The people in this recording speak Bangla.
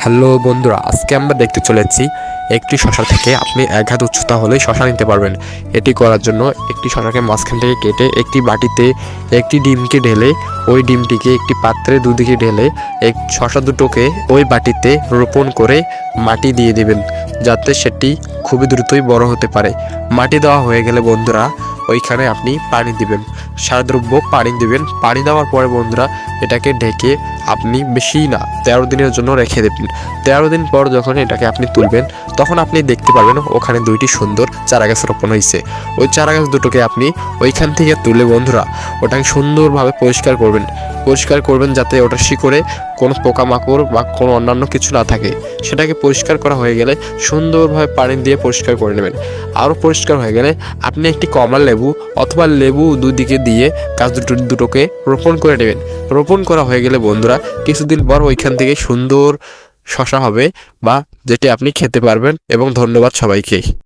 হ্যালো বন্ধুরা, আজকে আমরা দেখতে চলেছি একটি শশা থেকে আপনি 1 হাত উচ্চতা হলেই শশা নিতে পারবেন। এটি করার জন্য একটি শশাকে মাঝখান থেকে কেটে একটি বাটিতে একটি ডিমকে ঢেলে ওই ডিমটিকে একটি পাত্রে দুদিকে ঢেলে শশা দুটোকে ওই বাটিতে রোপণ করে মাটি দিয়ে দিবেন, যাতে সেটি খুবই দ্রুতই বড় হতে পারে। মাটি দেওয়া হয়ে গেলে বন্ধুরা ওইখানে আপনি পানি দিবেন, সারদ্রব্য পানি দিবেন। পানি দেওয়ার পরে বন্ধুরা এটাকে ঢেকে আপনি বেশি না 13 দিনের জন্য রেখে দেবেন। 13 দিন পর যখন এটাকে আপনি তুলবেন তখন আপনি দেখতে পারবেন ওখানে দুইটি সুন্দর চারা গাছ রোপণ হয়েছে। ওই চারা গাছ দুটোকে আপনি ওইখান থেকে তুলে বন্ধুরা ওটাকে সুন্দরভাবে পরিষ্কার করবেন যাতে ওটা শিকড়ে কোনো পোকামাকড় বা কোনো অন্যান্য কিছু না থাকে। সেটাকে পরিষ্কার করা হয়ে গেলে সুন্দরভাবে পানি দিয়ে পরিষ্কার করে নেবেন। আরও পরিষ্কার হয়ে গেলে আপনি একটি কমলা লেবু অথবা লেবু দুদিকে দিয়ে গাছ দুটোকে রোপণ করে নেবেন। রোপণ করা হয়ে গেলে বন্ধুরা কিছুদিন পর ওইখান থেকে সুন্দর শশা হবে, বা যেটি আপনি খেতে পারবেন। এবং ধন্যবাদ সবাইকে।